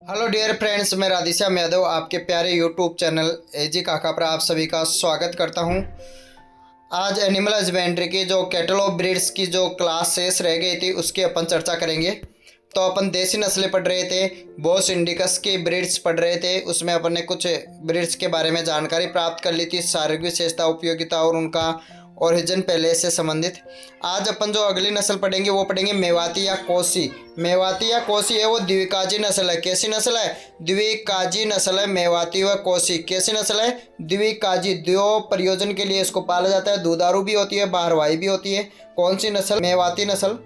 Hello dear friends, मैं राधेश्याम यादव आपके प्यारे यूट्यूब चैनल एजी काका पर आप सभी का स्वागत करता हूं। आज एनिमल हस्बेंड्री की जो कैटल ऑफ ब्रीड्स की जो क्लास शेष रह गई थी उसकी अपन चर्चा करेंगे। तो अपन देसी नस्लें पढ़ रहे थे, बॉस इंडिकस की ब्रीड्स पढ़ रहे थे। उसमें अपन ने कुछ ब्रीड्स के बारे में जानकारी प्राप्त कर ली थी, शारीरिक विशेषता, उपयोगिता और उनका ओरिजिन पहले से संबंधित। आज अपन जो अगली नस्ल पढ़ेंगे वो पढ़ेंगे मेवाती या कोसी। मेवाती या कोसी है वो द्विकाजी नस्ल है। कैसी नस्ल है? द्विकाजी नस्ल है मेवाती व कोसी। कैसी नस्ल है? द्विकाजी। दो प्रयोजन के लिए इसको पाला जाता है, दुधारू भी होती है, बारवाई भी होती है। कौन सी नस्ल? मेवाती नस्ल।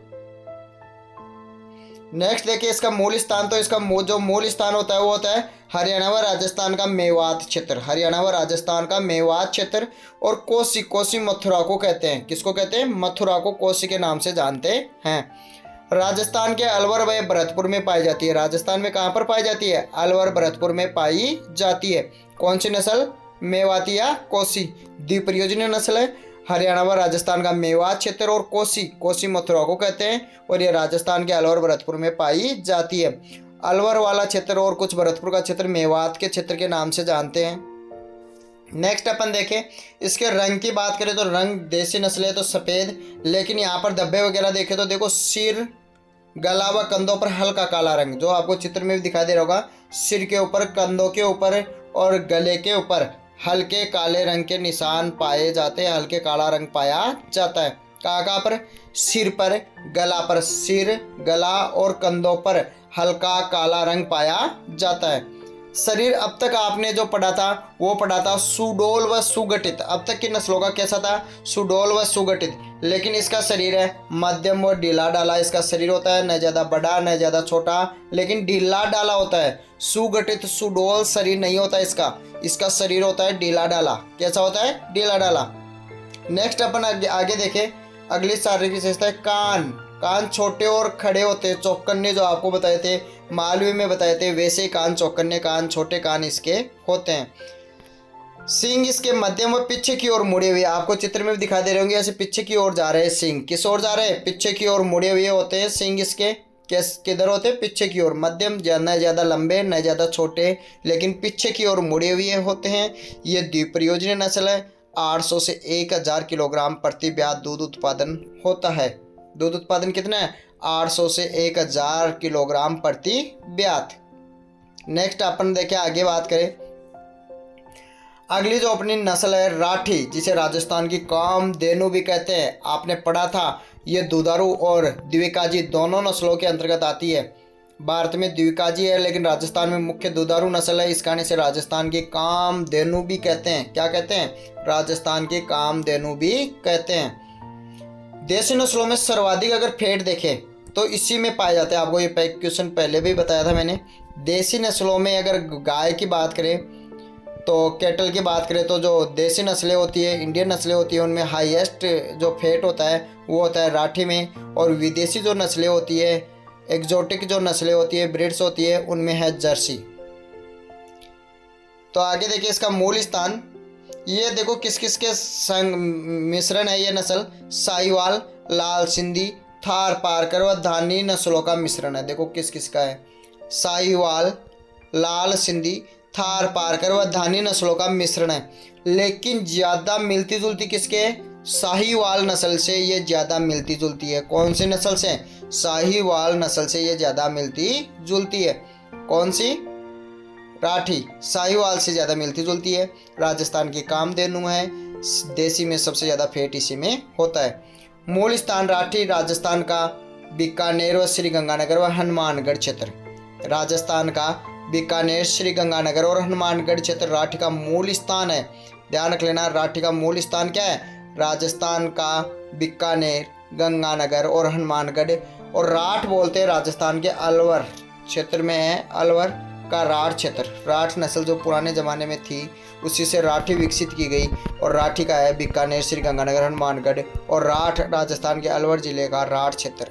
नेक्स्ट देखिए इसका मूल स्थान। तो इसका जो मूल स्थान होता है वो होता है हरियाणा व राजस्थान का मेवात क्षेत्र। हरियाणा व राजस्थान का मेवात क्षेत्र। और कोसी, कोसी मथुरा को कहते हैं। किसको कहते हैं? मथुरा को कोसी के नाम से जानते हैं। राजस्थान के अलवर व भरतपुर में पाई जाती है। राजस्थान में कहाँ पर पाई जाती है? अलवर भरतपुर में पाई जाती है। कौन सी नस्ल? मेवाती या कोसी। द्विप्रयोजनीय नस्ल है। हरियाणा व राजस्थान का मेवात क्षेत्र और कोसी, कोसी मथुरा को कहते हैं और ये राजस्थान के अलवर भरतपुर में पाई जाती है। अलवर वाला क्षेत्र और कुछ भरतपुर का क्षेत्र मेवात के क्षेत्र के नाम से जानते हैं। नेक्स्ट अपन देखें इसके रंग की बात करें तो रंग देसी नस्ल है तो सफ़ेद, लेकिन यहाँ पर धब्बे वगैरह देखें तो देखो सिर, गला व कंधों पर हल्का काला रंग, जो आपको चित्र में भी दिखाई दे रहा होगा। सिर के ऊपर, कंधों के ऊपर और गले के ऊपर हल्के काले रंग के निशान पाए जाते हैं, हल्के काला रंग पाया जाता है। कहाँ पर? सिर पर, गला पर। सिर, गला और कंधों पर हल्का काला रंग पाया जाता है। शरीर अब तक आपने जो पढ़ा था वो पढ़ा था सुडौल व सुगठित। अब तक की नस्लों का कैसा था? सुडौल व सुगठित। लेकिन इसका शरीर है मध्यम व ढीला डाला। इसका शरीर होता है न ज़्यादा बड़ा न ज़्यादा छोटा, लेकिन ढीला डाला होता है। सुगठित, सुडौल शरीर नहीं होता इसका। इसका शरीर होता है ढीला डाला। कैसा होता है? ढीला डाला। नेक्स्ट अपन आगे देखें। अगली शारीरिक विशेषता है कान। कान छोटे और खड़े होते हैं, चौकन्ने, जो आपको बताए थे मालवी में बताए थे वैसे ही कान चौकन्ने, कान छोटे कान इसके होते हैं। सींग इसके मध्यम व पीछे की ओर मुड़े हुए, आपको चित्र में भी दिखाई दे रहे होंगे, ऐसे पीछे की ओर जा रहे हैं सींग। किस ओर जा रहे हैं? पीछे की ओर मुड़े हुए होते हैं सींग इसके। किधर होते हैं? पीछे की ओर। मध्यम, न ज़्यादा लंबे न ज़्यादा छोटे, लेकिन पीछे की ओर मुड़े हुए होते हैं। ये द्विप्रयोजनीय नस्ल है। 800 से 1000 किलोग्राम प्रति ब्यात दूध उत्पादन होता है। दूध उत्पादन कितना है? 800 से 1000 किलोग्राम प्रति ब्यात। नेक्स्ट अपन देखें, आगे बात करें। अगली जो अपनी नस्ल है राठी, जिसे राजस्थान की कामधेनु भी कहते हैं। आपने पढ़ा था ये दुधारू और द्विकाजी दोनों नस्लों के अंतर्गत आती है। भारत में द्विकाजी है लेकिन राजस्थान में मुख्य दुधारू नस्ल है। इस कारण इसे राजस्थान की कामधेनु भी कहते हैं। क्या कहते हैं? राजस्थान की कामधेनु भी कहते हैं। देसी नस्लों में सर्वाधिक अगर फेट देखें तो इसी में पाया जाता है। आपको ये क्वेश्चन पहले भी बताया था मैंने। देसी नस्लों में अगर गाय की बात करें तो कैटल की बात करें तो जो देसी नस्लें होती है, इंडियन नस्लें होती है, उनमें हाईएस्ट जो फेट होता है वो होता है राठी में। और विदेशी जो नस्लें होती है, एग्जोटिक जो नस्लें होती है, ब्रीड्स होती है, उनमें है जर्सी। तो आगे देखिए इसका मूल स्थान। ये देखो किस किस के संग मिश्रण है ये नस्ल। साहिवाल, लाल सिंधी, थार पारकर व धानी नस्लों का मिश्रण है। देखो किस किस का है। साहिवाल, लाल सिंधी, थार पारकर व धानी नस्लों का मिश्रण है। लेकिन ज़्यादा मिलती जुलती किसके? साहिवाल नस्ल से ये ज़्यादा मिलती जुलती है। कौन सी नस्ल से? साहिवाल नस्ल से ये ज़्यादा मिलती जुलती है। कौन सी? राठी। साहिवाल से ज़्यादा मिलती जुलती है। राजस्थान की कामधेनु है। देसी में सबसे ज़्यादा फेट इसी में होता है। मूल स्थान राठी राजस्थान का बीकानेर व श्रीगंगानगर व हनुमानगढ़ क्षेत्र। राजस्थान का बीकानेर, श्रीगंगानगर और हनुमानगढ़ क्षेत्र राठी का मूल स्थान है। ध्यान रख लेना, राठी का मूल स्थान क्या है? राजस्थान का बीकानेर, गंगानगर और हनुमानगढ़। और राठ बोलते हैं राजस्थान के अलवर क्षेत्र में है। अलवर का राठ क्षेत्र। राठ नस्ल जो पुराने ज़माने में थी उसी से राठी विकसित की गई। और राठी का है बीकानेर, श्रीगंगानगर, हनुमानगढ़। और राठ राजस्थान के अलवर जिले का राठ क्षेत्र।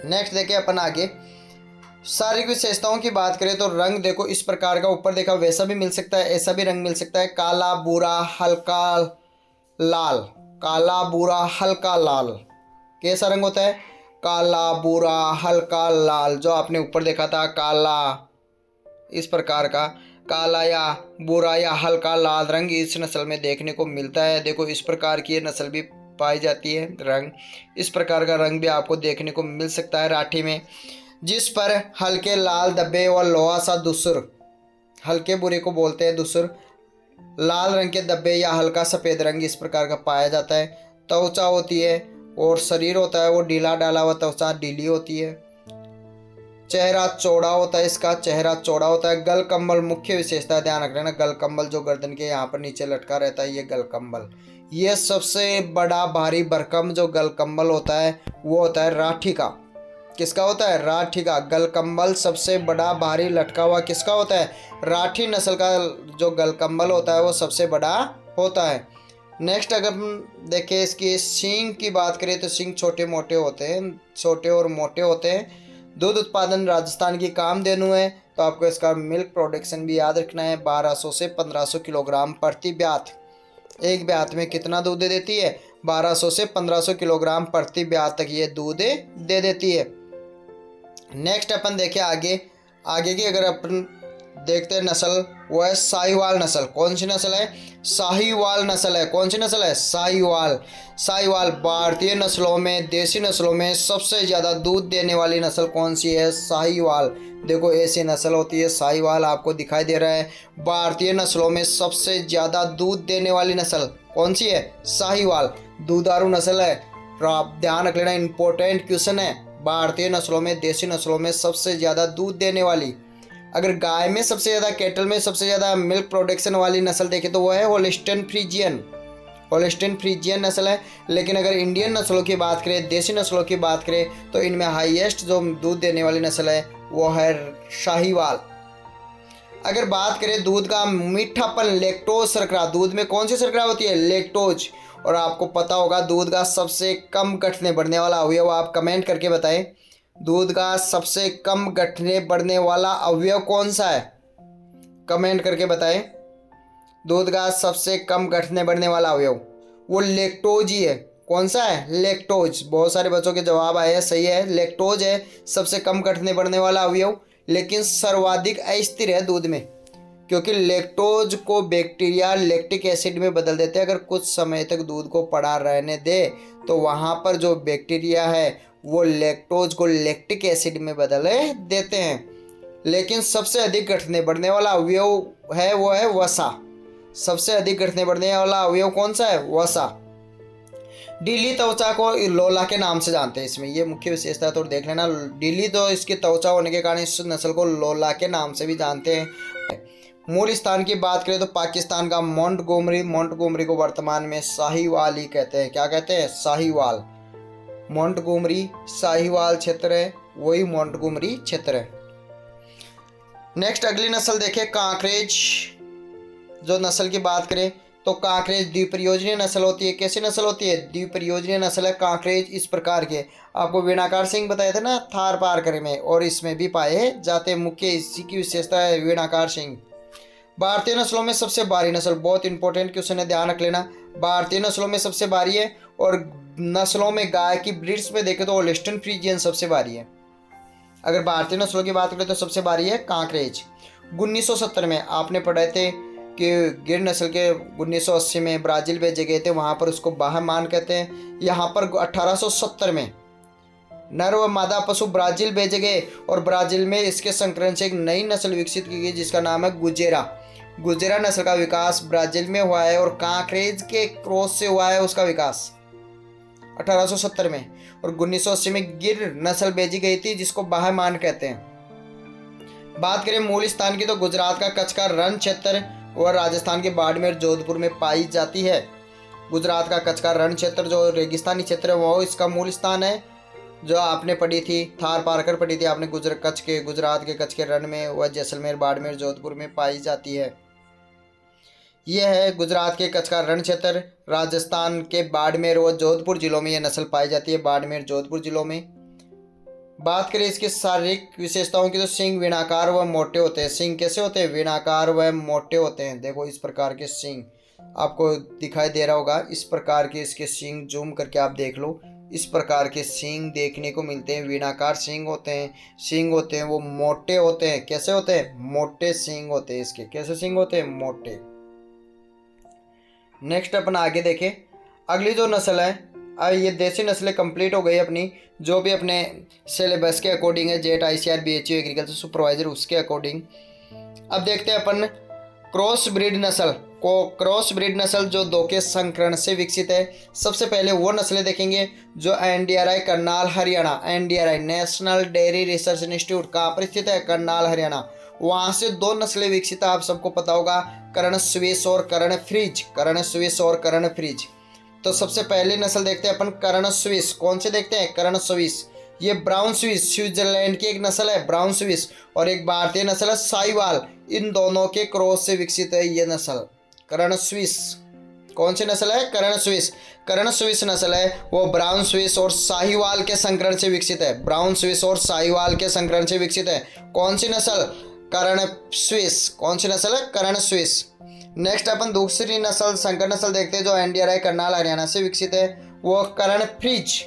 नेक्स्ट देखें अपन आगे। शारीरिक विशेषताओं की बात करें तो रंग देखो इस प्रकार का, ऊपर देखा वैसा भी मिल सकता है, ऐसा भी रंग मिल सकता है। काला, भूरा, हल्का लाल। काला, भूरा, हल्का लाल। कैसा रंग होता है? काला, भूरा, हल्का लाल, जो आपने ऊपर देखा था काला, इस प्रकार का काला या भूरा या हल्का लाल रंग इस नस्ल में देखने को मिलता है। देखो इस प्रकार की ये नस्ल भी पाई जाती है। रंग इस प्रकार का रंग भी आपको देखने को मिल सकता है राठी में, जिस पर हल्के लाल धब्बे और लोहा सा दुसुर, हल्के भूरे को बोलते हैं दुसुर, लाल रंग के धब्बे या हल्का सफ़ेद रंग इस प्रकार का पाया जाता है। त्वचा होती है और शरीर होता है वो ढीला डाला हुआ, त्वचा ढीली होती है। चेहरा चौड़ा होता है, इसका चेहरा चौड़ा होता है। गल कम्बल मुख्य विशेषता, ध्यान रख लेना, गल कम्बल जो गर्दन के यहाँ पर नीचे लटका रहता है, ये गल कम्बल। ये सबसे बड़ा भारी भरकम जो गल कम्बल होता है वो होता है राठी का। किसका होता है? राठी का। गल कम्बल सबसे बड़ा भारी लटका हुआ किसका होता है? राठी नस्ल का जो गल कम्बल होता है वो सबसे बड़ा होता है। नेक्स्ट अगर हम देखें इसकी सींग की बात करें तो सींग छोटे मोटे होते हैं, छोटे और मोटे होते हैं। दूध उत्पादन राजस्थान की कामधेनु है, तो आपको इसका मिल्क प्रोडक्शन भी याद रखना है। 1200 से 1500 किलोग्राम प्रति ब्यात। एक ब्यात में कितना दूध दे देती है? 1200 से 1500 किलोग्राम प्रति ब्यात तक ये दूध दे देती है। नेक्स्ट अपन देखें आगे की अगर अपन देखते हैं नस्ल, वो है साहिवाल नस्ल। कौन सी नस्ल है? साहिवाल नस्ल है। कौन सी नस्ल है? साहिवाल। साहिवाल भारतीय नस्लों में, देसी नस्लों में सबसे ज़्यादा दूध देने वाली नस्ल कौन सी है? साहिवाल। देखो ऐसी नस्ल होती है साहिवाल, आपको दिखाई दे रहा है। भारतीय नस्लों में सबसे ज़्यादा दूध देने वाली नस्ल कौन सी है? साहिवाल। दूधारू नस्ल है, तो आप ध्यान रख लेना, इंपॉर्टेंट क्वेश्चन है। भारतीय नस्लों में, देसी नस्लों में सबसे ज़्यादा दूध देने वाली, अगर गाय में सबसे ज़्यादा, कैटल में सबसे ज़्यादा मिल्क प्रोडक्शन वाली नस्ल देखें तो वो है होलिस्टीन फ्रीजियन। होलिस्टीन फ्रीजियन नस्ल है। लेकिन अगर इंडियन नस्लों की बात करें, देसी नस्लों की बात करें, तो इनमें हाईएस्ट जो दूध देने वाली नस्ल है वो है शाहीवाल। अगर बात करें दूध का मीठापन, लैक्टोज शर्करा, दूध में कौन सी शर्करा होती है? लैक्टोज। और आपको पता होगा दूध का सबसे कम घटने बढ़ने वाला अवयव, आप कमेंट करके बताएं, दूध का सबसे कम घटने बढ़ने वाला अवयव कौन सा है? कमेंट करके बताएं। दूध का सबसे कम घटने बढ़ने वाला अवयव वो लैक्टोज ही है। कौन सा है? लैक्टोज। बहुत सारे बच्चों के जवाब आए हैं, सही है, लैक्टोज है सबसे कम घटने बढ़ने वाला अवयव। लेकिन सर्वाधिक अस्थिर है दूध में, क्योंकि लैक्टोज को बैक्टीरिया लैक्टिक एसिड में बदल देते हैं। अगर कुछ समय तक दूध को पड़ा रहने दे तो वहाँ पर जो बैक्टीरिया है वो लैक्टोज को लैक्टिक एसिड में बदल देते हैं। लेकिन सबसे अधिक घटने बढ़ने वाला अवयव है वो है वसा। सबसे अधिक घटने बढ़ने वाला अवयव कौन सा है? वसा। ढीली त्वचा को लोला के नाम से जानते हैं, इसमें ये मुख्य विशेषता तो देख लेना। ढीली तो इसकी त्वचा होने के कारण इस नस्ल को लोला के नाम से भी जानते हैं। मूल स्थान की बात करें तो पाकिस्तान का मोंटगोमरी को वर्तमान में साहिवाल ही कहते हैं। क्या कहते हैं? साहिवाल। मोंटगोमरी साहिवाल क्षेत्र है, वही मोंटगोमरी क्षेत्र है। नेक्स्ट अगली नस्ल देखें, कांकरेज। जो नस्ल की बात करें तो कांकरेज द्विप्रयोजनीय नस्ल होती है। कैसी नस्ल होती है? द्विप्रयोजनीय नस्ल है कांकरेज। इस प्रकार के आपको वीणाकार सिंह बताए थे ना थार पारकर में, और इसमें भी पाए जाते हैं। मुख्य इसी की विशेषता है वीणाकार सिंह। भारतीय नस्लों में सबसे भारी नस्ल, बहुत इंपॉर्टेंट क्वेश्चन है, ध्यान रख लेना। भारतीय नस्लों में सबसे भारी है, और नस्लों में गाय की ब्रीड्स में देखें तो होलिस्टीन फ्रीजियन सबसे भारी है। अगर भारतीय नस्लों की बात करें तो सबसे भारी है कांकरेज। 1970 में आपने पढ़े थे कि गिर नस्ल के 1980 में ब्राज़ील भेजे गए थे, वहाँ पर उसको बाहमान कहते हैं। यहाँ पर 1870 में नर व मादा पशु ब्राज़ील भेजे गए, और ब्राज़ील में इसके संकरण से एक नई नस्ल विकसित की गई जिसका नाम है गुजेरा। गुजेरा नस्ल का विकास ब्राज़ील में हुआ है, और कांकरेज के क्रॉस से हुआ है उसका विकास 1870 में। और 1980 में गिर नस्ल भेजी गई थी जिसको बाहमान कहते हैं। बात करें मूल स्थान की तो गुजरात का कच्छ का रण क्षेत्र और राजस्थान के बाड़मेर जोधपुर में पाई जाती है। गुजरात का कच्छ का रण क्षेत्र जो रेगिस्तानी क्षेत्र है वो इसका मूल स्थान है। जो आपने पढ़ी थी थार पारकर पढ़ी थी आपने, गुजरात के कच्छ के रण में, वह जैसलमेर, बाड़मेर, जोधपुर में पाई जाती है। यह है गुजरात के कच्छ का रण क्षेत्र। राजस्थान के बाड़मेर व जोधपुर जिलों में यह नस्ल पाई जाती है, बाड़मेर जोधपुर जिलों में। बात करें इसकी शारीरिक विशेषताओं की तो सींग वीणाकार व मोटे होते हैं। सींग कैसे होते हैं? वीणाकार व मोटे होते हैं। देखो इस प्रकार के सींग आपको दिखाई दे रहा होगा, इस प्रकार के इसके सींग जूम करके आप देख लो, इस प्रकार के सींग देखने को मिलते हैं। वीणाकार सींग होते हैं। सींग होते हैं वो मोटे होते हैं। कैसे होते हैं? मोटे सींग होते हैं इसके। कैसे सींग होते हैं? मोटे। नेक्स्ट अपन आगे देखें। अगली जो नस्ल है, अब ये देसी नस्लें कंप्लीट हो गई अपनी, जो भी अपने सिलेबस के अकॉर्डिंग है, jet ICAR BHU agriculture supervisor उसके अकॉर्डिंग। अब देखते हैं अपन क्रॉस ब्रीड नस्ल को। क्रॉस ब्रीड नस्ल जो दो के संकरण से विकसित है। सबसे पहले वो नस्लें देखेंगे जो NDRI Karnal Haryana, NDRI national dairy research institute कहाँ पर स्थित है? करनाल हरियाणा। वहाँ से दो नस्लें विकसित है, आप सबको पता होगा, कर्ण स्विस और कर्ण फ्रीज। कर्ण स्विस और कर्ण फ्रीज। तो सबसे पहली नस्ल देखते हैं अपन कर्ण स्विस। कौन से देखते हैं? कर्ण स्विस। ये ब्राउन स्विस स्विट्जरलैंड की एक नस्ल है, ब्राउन स्विस, और एक भारतीय नस्ल है साहिवाल। इन दोनों के क्रॉस से विकसित है ये नस्ल कर्ण स्विस। कौन सी नस्ल है? कर्ण स्विस। कर्ण स्विस नस्ल है वो ब्राउन स्विस और साहिवाल के संकरण से विकसित है। ब्राउन स्विस और साहिवाल के संकरण से विकसित है। कौन सी नस्ल? कर्ण स्विस। कौन सी नस्ल है? कर्ण स्विस। नेक्स्ट अपन दूसरी नस्ल संकर नस्ल देखते हैं जो NDRI करनाल हरियाणा से विकसित है, वो कर्ण फ्रीज।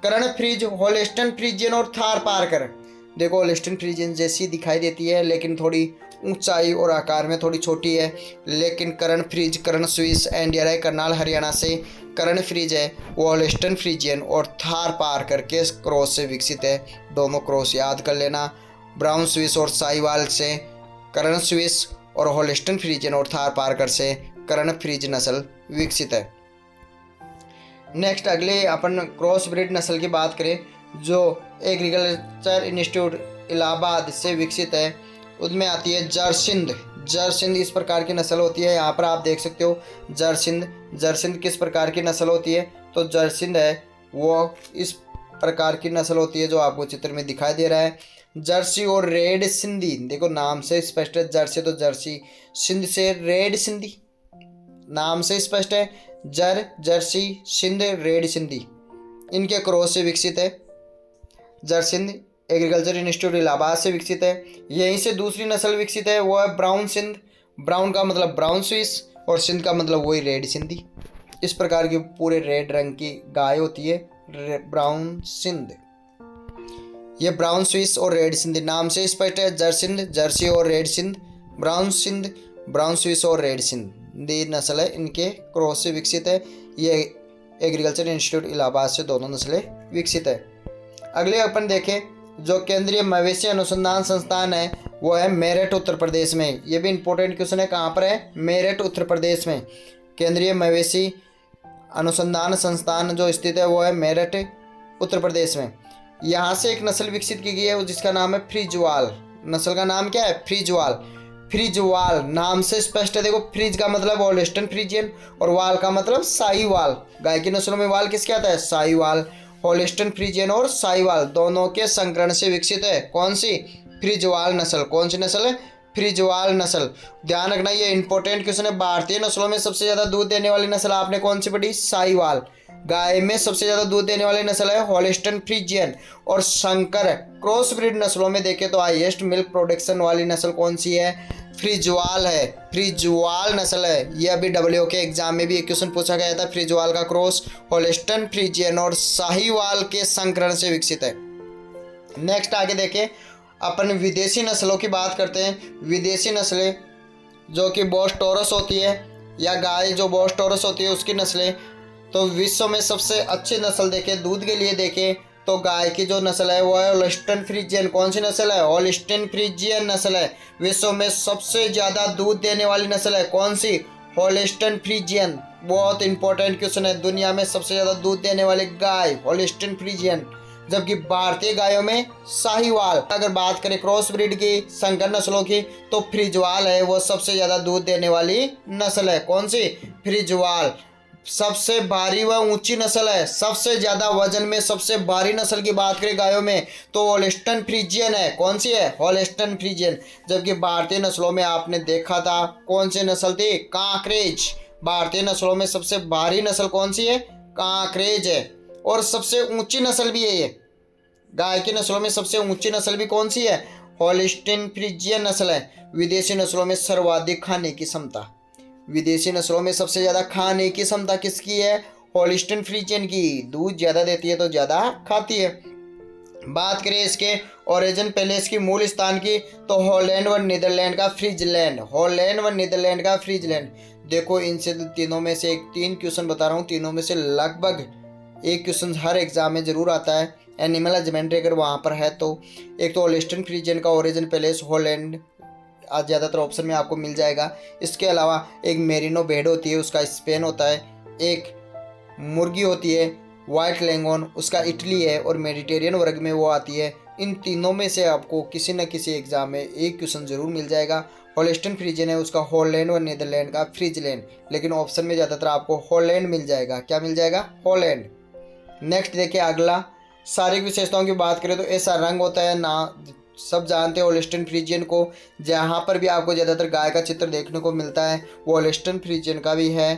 कर्ण फ्रीज होलिस्टन फ्रीजियन और थार पारकर। देखो होलिस्टन फ्रीजियन जैसी दिखाई देती है, लेकिन थोड़ी ऊंचाई और आकार में थोड़ी छोटी है। लेकिन कर्ण फ्रीज, कर्ण स्विस, NDRI करनाल हरियाणा से कर्ण फ्रीज है वो होलिस्टन फ्रीजियन और थार पारकर के क्रॉस से विकसित है। दोनों क्रॉस याद कर लेना। ब्राउन स्विस और साहिवाल से कर्ण स्विस और होलिस्टन फ्रीजियन और थार पारकर से कर्ण फ्रीज नस्ल विकसित है। नेक्स्ट अगले अपन क्रॉस ब्रीड नस्ल की बात करें जो एग्रीकल्चर इंस्टीट्यूट इलाहाबाद से विकसित है, उसमें आती है जरसिंध। जरसिंध इस प्रकार की नस्ल होती है। यहाँ पर आप देख सकते हो जरसिंध। जरसिंध किस प्रकार की नस्ल होती है? तो जरसिंध है वो इस प्रकार की नस्ल होती है जो आपको चित्र में दिखाई दे रहा है। जर्सी और रेड सिंधी, देखो नाम से स्पष्ट है। जर्सी तो जर्सी, सिंध से रेड सिंधी, नाम से स्पष्ट है। जर्सी, सिंध, रेड सिंधी, इनके क्रॉस से विकसित है। जरसिंध एग्रीकल्चर इंस्टीट्यूट इलाहाबाद से विकसित है। यहीं से दूसरी नस्ल विकसित है वो है ब्राउन सिंध। ब्राउन का मतलब ब्राउन स्विस और सिंध का मतलब वही रेड सिंधी। इस प्रकार की पूरे रेड रंग की गाय होती है ब्राउन सिंध। ये ब्राउन स्विस और रेड सिंध नाम से स्पष्ट है। जरसिंध, जर्सी और red Sindh, brown Sindh, brown Swiss और रेड सिंध, ये नस्ल है, इनके क्रॉस से विकसित है। ये एग्रीकल्चर इंस्टीट्यूट इलाहाबाद से दोनों नस्लें विकसित है। अगले अपन देखें जो केंद्रीय मवेशी अनुसंधान संस्थान है वो है मेरठ उत्तर प्रदेश में। ये भी इंपॉर्टेंट क्वेश्चन है, कहाँ पर है? मेरठ उत्तर प्रदेश में। केंद्रीय मवेशी अनुसंधान संस्थान जो स्थित है वो है मेरठ उत्तर प्रदेश में। यहाँ से एक नस्ल विकसित की गई है जिसका नाम है फ्रीजवाल। नस्ल का नाम क्या है? फ्रीजवाल। फ्रीजवाल नाम से स्पष्ट है। देखो फ्रीज का मतलब होलिस्टन फ्रीजियन और वाल का मतलब साहिवाल। गाय की नस्लों में वाल किसके आता है? साहिवाल। होलिस्टन फ्रीजियन और साहिवाल दोनों के संकरण से विकसित है। कौन सी? फ्रीजवाल नस्ल। कौन सी नस्ल है? फ्रीजवाल नस्ल। ध्यान रखना ये इंपॉर्टेंट क्वेश्चन है। भारतीय नस्लों में सबसे ज्यादा दूध देने वाली नस्ल आपने कौन सी पढ़ी? साहिवाल। गाय में सबसे ज्यादा दूध देने वाली नस्ल है होलिस्टन फ्रीजियन। और संकर क्रॉस ब्रीड नस्लों में देखें तो हाईएस्ट मिल्क प्रोडक्शन वाली नस्ल कौन सी है? फ्रीजवाल है। फ्रीजवाल नस्ल है। ये अभी WO के एग्जाम में भी एक क्वेश्चन पूछा गया था। फ्रीजवाल का क्रॉस होलिस्टन फ्रीजियन और साहिवाल के संकरण से विकसित है। नेक्स्ट आगे देखें अपन विदेशी नस्लों की बात करते हैं। विदेशी नस्लें जो कि बोस टॉरस होती है या गाय जो बोस टॉरस होती है उसकी नस्लें, तो विश्व में सबसे अच्छी नस्ल देखें दूध के लिए देखें तो गाय की जो नस्ल है वो है होलिस्टन फ्रीजियन। कौन सी नस्ल है? होलिस्टन फ्रीजियन नस्ल है। विश्व में सबसे ज़्यादा दूध देने वाली नस्ल है कौन सी? होलिस्टन फ्रीजियन। बहुत इंपॉर्टेंट क्वेश्चन है। दुनिया में सबसे ज़्यादा दूध देने वाली गाय होलिस्टन फ्रीजियन, जबकि भारतीय गायों में साहिवाल। अगर बात करें क्रॉस ब्रीड की संकर नस्लों की तो फ्रीजवाल है वो सबसे ज़्यादा दूध देने वाली नस्ल है। कौन सी? फ्रीजवाल। सबसे भारी व ऊंची नस्ल है। सबसे ज़्यादा वजन में सबसे भारी नस्ल की बात करें गायों में तो होलिस्टन फ्रीजियन है। कौन सी है? होलिस्टन फ्रीजियन। जबकि भारतीय नस्लों में आपने देखा था कौन सी नस्ल थी? कांकरेज। भारतीय नस्लों में सबसे भारी नस्ल कौन सी है? कांकरेज है। और सबसे ऊंची नस्ल भी है ये। गाय की नस्लों में सबसे ऊंची नस्ल भी कौन सी है? होलिस्टन फ्रीजियन नस्ल है। विदेशी नस्लों में सर्वाधिक खाने की क्षमता, विदेशी नस्लों में सबसे ज़्यादा खाने की क्षमता किसकी है? होलिस्टन फ्रीजियन की, दूध ज़्यादा देती है तो ज़्यादा खाती है। बात करें इसके ओरिजिन पहले इसकी मूल स्थान की, तो हॉलैंड व नीदरलैंड का फ्रीजलैंड, हॉलैंड व नीदरलैंड का फ्रीजलैंड। देखो इनसे तीनों में से एक 3 क्वेश्चन बता रहा हूँ, तीनों में से लगभग एक क्वेश्चन हर एग्जाम में जरूर आता है। एनिमल हजबेंड्री अगर वहाँ पर है तो एक तो होलिस्टन फ्रीजियन का ओरिजिन पैलेस हॉलैंड आज ज़्यादातर ऑप्शन में आपको मिल जाएगा। इसके अलावा एक मेरिनो भेड़ होती है, उसका स्पेन होता है। एक मुर्गी होती है वाइट लैंगोन, उसका इटली है और मेडिटेरियन वर्ग में वो आती है। इन तीनों में से आपको किसी न किसी एग्जाम में एक क्वेश्चन जरूर मिल जाएगा। होलिस्टन फ्रीजियन है, उसका हॉलैंड व नीदरलैंड का फ्रीजलैंड, लेकिन ऑप्शन में ज़्यादातर आपको हॉलैंड मिल जाएगा। क्या मिल जाएगा? हॉलैंड। नेक्स्ट देखिए अगला, शारीरिक विशेषताओं की बात करें तो ऐसा रंग होता है ना, सब जानते हैं होलिस्टन फ्रीजियन को। जहाँ पर भी आपको ज़्यादातर गाय का चित्र देखने को मिलता है वो होलिस्टन फ्रीजियन का भी है।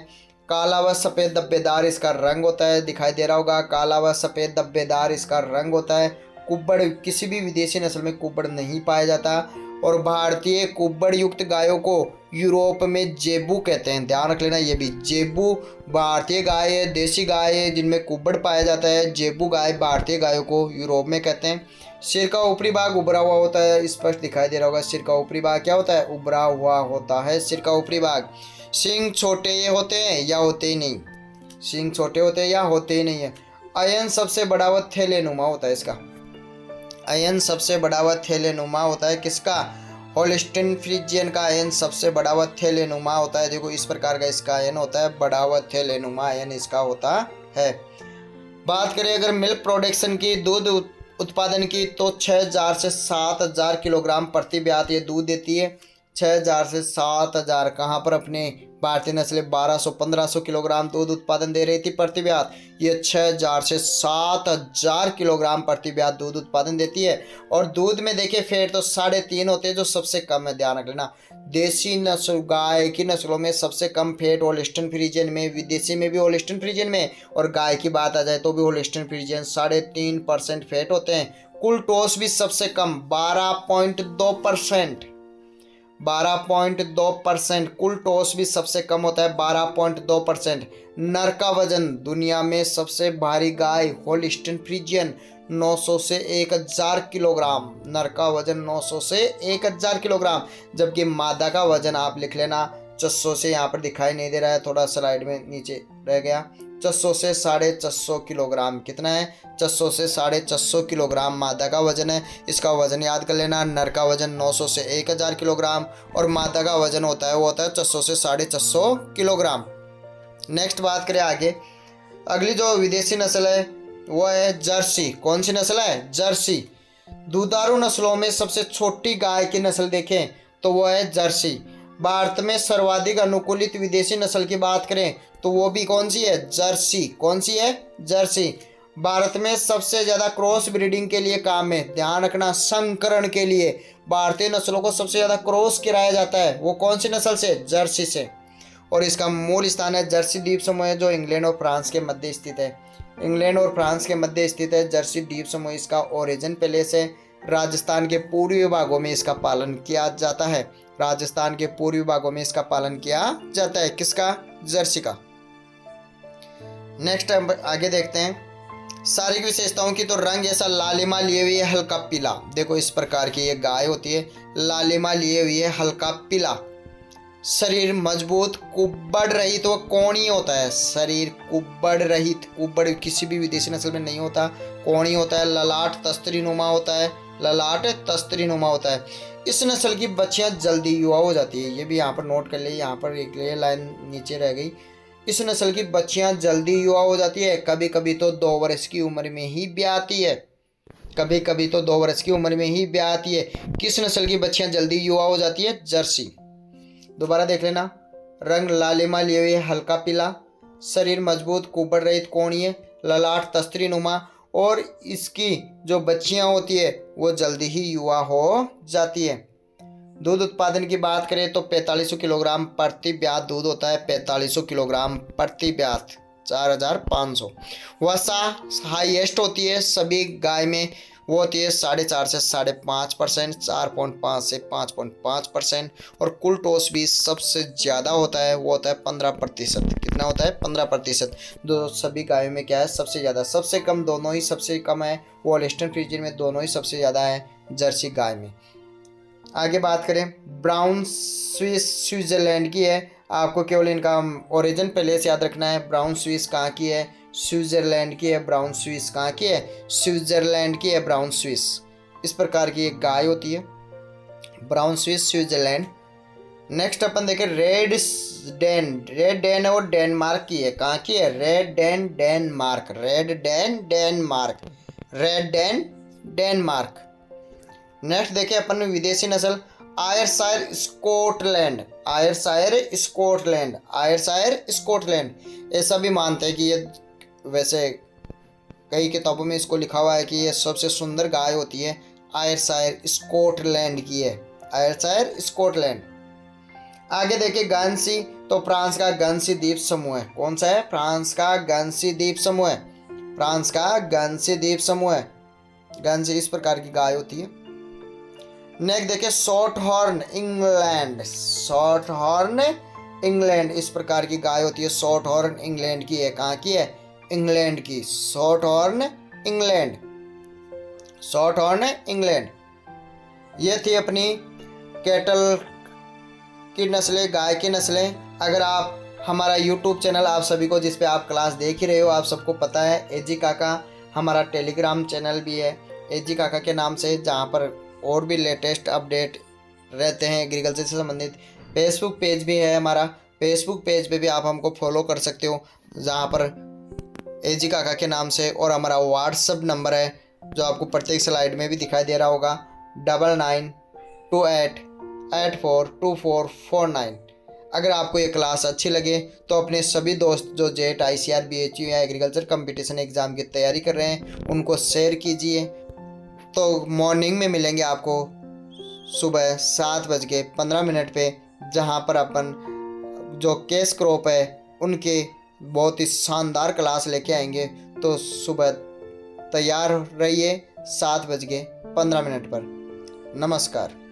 काला व सफ़ेद धब्बेदार इसका रंग होता है, दिखाई दे रहा होगा, काला व सफ़ेद धब्बेदार इसका रंग होता है। कुब्बड़, किसी भी विदेशी नस्ल में कुब्बड़ नहीं पाया जाता। और भारतीय कुब्बड़ युक्त गायों को यूरोप में जेबू कहते हैं, ध्यान रख लेना ये भी। जेबू भारतीय गाय है, देसी गाय है जिनमें कुब्बड़ पाया जाता है। जेबू गाय भारतीय गायों को यूरोप में कहते हैं। सिर का ऊपरी भाग उभरा हुआ होता है, स्पष्ट दिखाई दे रहा होगा। सिर का ऊपरी भाग क्या होता है? उभरा हुआ होता है सिर का ऊपरी भाग। सींग छोटे ये होते हैं या होते ही नहीं? सींग छोटे होते हैं या होते ही नहीं है। अयन सबसे बड़ा व थैलेनुमा होता है इसका। अयन सबसे बड़ा व थैलेनुमा होता है किसका? होलिस्टन फ्रीजियन का अयन सबसे बड़ा व थैलेनुमा होता है। देखो इस प्रकार का इसका अयन होता है, बड़ा व थैलेनुमा अयन इसका होता है। बात करें अगर मिल्क प्रोडक्शन की, दूध उत्पादन की, तो 6000 से 7000 किलोग्राम प्रति ब्यात ये दूध देती है। 6000 से 7000 कहाँ पर अपने भारतीय नस्लें 1200-1500 किलोग्राम दूध उत्पादन दे रही थी प्रति ब्यात, ये 6000 से 7000 किलोग्राम प्रति ब्यात दूध उत्पादन देती है। और दूध में देखिए फैट तो 3.5 होते हैं जो सबसे कम है, ध्यान रख लेना। देसी नस्ल गाय की नस्लों में सबसे कम फैट होलिस्टन फ्रीजियन में, विदेशी में भी होलिस्टन फ्रीजियन में, और गाय की बात आ जाए तो भी होलिस्टन फ्रीजियन 3.5% फैट होते हैं। कुल टोस भी सबसे कम 12.2%, 12.2%। कुल टॉस भी सबसे कम होता है 12.2%। नर का वजन दुनिया में सबसे भारी गाय होलिस्टन फ्रीजियन 900 से 1000 किलोग्राम। नर का वजन 900 से 1000 किलोग्राम, जबकि मादा का वजन आप लिख लेना 600 से, यहाँ पर दिखाई नहीं दे रहा है, थोड़ा स्लाइड में नीचे रह गया, 600 से 450 किलोग्राम। कितना है? 600 से 450 किलोग्राम मादा का वजन है। इसका वजन याद कर लेना। नर का वजन 900 से 1000 किलोग्राम और मादा का वजन होता है वो होता है 600 से 450 किलोग्राम। नेक्स्ट बात करें आगे, अगली जो विदेशी नस्ल है वो है जर्सी। कौन सी नस्ल है? जर्सी। दुधारू नस्लों में सबसे छोटी गाय की नस्ल देखें तो वो है जर्सी। भारत में सर्वाधिक अनुकूलित विदेशी नस्ल की बात करें तो वो भी कौन सी है? जर्सी। कौन सी है? जर्सी। भारत में सबसे ज़्यादा क्रॉस ब्रीडिंग के लिए काम है, ध्यान रखना, संकरण के लिए भारतीय नस्लों को सबसे ज़्यादा क्रॉस कराया जाता है, वो कौन सी नस्ल से? जर्सी से। और इसका मूल स्थान है जर्सी द्वीप समूह है जो इंग्लैंड और फ्रांस के मध्य स्थित है। इंग्लैंड और फ्रांस के मध्य स्थित है जर्सी द्वीप समूह। इसका ओरिजिन पैलेस है राजस्थान के पूर्वी भागों में इसका पालन किया जाता है। राजस्थान के पूर्वी भागों में इसका पालन किया जाता है। किसका? जर्सी का। नेक्स्ट आगे देखते हैं शारीरिक विशेषताओं की, तो रंग ऐसा लालिमा लिए हुई है, हल्का पीला। देखो इस प्रकार की ये गाय होती है, लालिमा लिए हुई है, हल्का पीला। शरीर मजबूत, कुब्बड़ रहित व कोणी होता है। शरीर कुब्बड़ रहित, कुब्बड़ किसी भी विदेशी नस्ल में नहीं होता, कोणी होता है। ललाट तस्तरीनुमा होता है, ललाट तस्तरीनुमा होता है। इस नस्ल की बच्चियां जल्दी युवा हो जाती है, ये भी यहाँ पर नोट कर ले, यहाँ पर एक लाइन नीचे रह गई। इस नस्ल की बच्चियां जल्दी युवा हो जाती है, कभी कभी तो 2 वर्ष की उम्र में ही ब्याहती है, कभी कभी तो 2 वर्ष की उम्र में ही ब्याहती है। किस नस्ल की बच्चियां जल्दी युवा हो जाती है? जर्सी। दोबारा देख लेना, रंग लालिमा लिए हुए हल्का पीला, शरीर मजबूत, कुब्बड़ रहित, कोणीय, ललाट तस्तरीनुमा, और इसकी जो बच्चियां होती है वो जल्दी ही युवा हो जाती है। दूध उत्पादन की बात करें तो 4500 किलोग्राम प्रति ब्यात दूध होता है, 4500 किलोग्राम प्रति ब्यात, 4500। वसा हाईएस्ट होती है सभी गाय में, वो होती है 4.5 से 5.5%, 4.5 से 5.5%। और कुल टॉस भी सबसे ज़्यादा होता है, वो होता है 15%। कितना होता है? 15%। दो सभी गायों में क्या है? सबसे ज़्यादा। सबसे कम दोनों ही सबसे कम है, वो होल्स्टीन फ्रीजियन में दोनों ही सबसे ज़्यादा है जर्सी गाय में। आगे बात करें, ब्राउन स्विस स्विट्ज़रलैंड की है। आपको केवल इनका ओरिजिन पहले से याद रखना है। ब्राउन स्विस कहाँ की है? स्विट्ज़रलैंड की है। ब्राउन स्विस कहाँ की है? स्विट्ज़रलैंड की है ब्राउन स्विस। इस प्रकार की एक गाय होती है ब्राउन स्विस स्विट्ज़रलैंड। नेक्स्ट अपन देखें रेड डेन। रेड डेन है वो डेनमार्क की है। कहाँ की है? Red Dane Denmark. Red Dane Denmark. Red Dane Denmark. Next देखें अपन विदेशी नस्ल Ayrshire Scotland. Ayrshire Scotland. Ayrshire Scotland. ऐसा भी मानते हैं कि ये, वैसे कई किताबों में इसको लिखा हुआ है कि ये सबसे सुंदर गाय होती है आयरशायर स्कॉटलैंड की है। Ayrshire Scotland. आगे देखिए गांसी, तो फ्रांस का गांसी द्वीप समूह है। कौन सा है? फ्रांस का गांसी द्वीप समूह है। फ्रांस का गांसी द्वीप समूह है। गांसी इस प्रकार की गाय होती है। नेक्स्ट देखिए short horn England. Short horn England इस प्रकार की गाय होती है। शॉर्ट हॉर्न इंग्लैंड की है। कहाँ की है? इंग्लैंड की। Short horn England. Short horn England. ये थी अपनी कैटल की नस्लें, गाय की नस्लें। अगर आप हमारा यूट्यूब चैनल, आप सभी को जिस पे आप क्लास देख ही रहे हो, आप सबको पता है एजी काका हमारा टेलीग्राम चैनल भी है एजी काका के नाम से, जहाँ पर और भी लेटेस्ट अपडेट रहते हैं एग्रीकल्चर से संबंधित। फेसबुक पेज भी है हमारा। फेसबुक पेज पे भी आप हमको फॉलो कर सकते हो, जहाँ पर एजी काका के नाम से। और हमारा व्हाट्सअप नंबर है जो आपको प्रत्येक स्लाइड में भी दिखाई दे रहा होगा, 9928842449। अगर आपको ये क्लास अच्छी लगे तो अपने सभी दोस्त जो जेट ICR BHU या एग्रीकल्चर कंपटीशन एग्ज़ाम की तैयारी कर रहे हैं उनको शेयर कीजिए। तो मॉर्निंग में मिलेंगे आपको सुबह 7:15 पे, जहाँ पर अपन जो केस क्रॉप है उनके बहुत ही शानदार क्लास लेके आएंगे। तो सुबह तैयार रहिए 7:15 पर। नमस्कार।